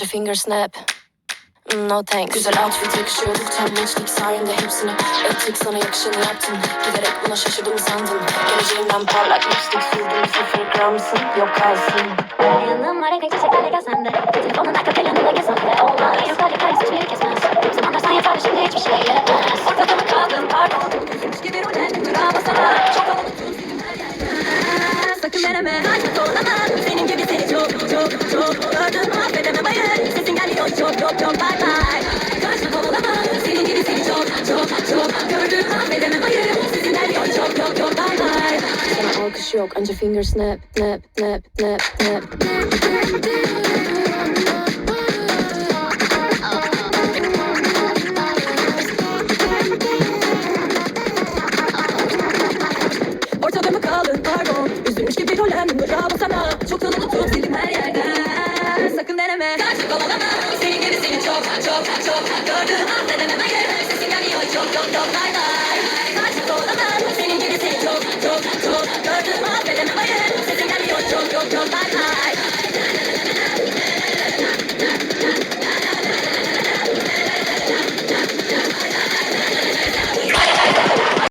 Finger snap. No thanks. Güzel outfit yakışıyorduk tam gençlik sayende hepsini ettik, sana yakışanı yaptın. Giderek buna şaşırdım sandın. Geleceğimden parlak lipstick sürdüm, 0 gramsın yok kalsın. Yanım var, renk çiçeklerle gelsem de telefonun arka planında gezsem de olmaz. Yok hadi kayıs hiçbiri kesmez. Zamanlar sen yeter şimdi hiçbir şey yenemez. Ortada mı kaldın pardon. Üzülmüş gibi rolen bravo sana. Çok havalı tut senin her yerden. Sakın deneme hayır zorlama. Senin gibi seni çok gördüm affedemem hayır. Sesin gelmiyor çok bye bye. Karşına kovalama. Senin gibi seni çok gördüm affedemem hayır. Sesin gelmiyor çok bye bye. Sana alkış yok anca finger snap. Ortada mı kaldın pardon. Üzülmüş gibi rolem bravo sana. Çok tanıdık tut sildim her yerden. Sakın deneme karşı kovalama. Senin gibi seni çok gördüm affedemem hayır. Sesin gelmiyor çok bye bye.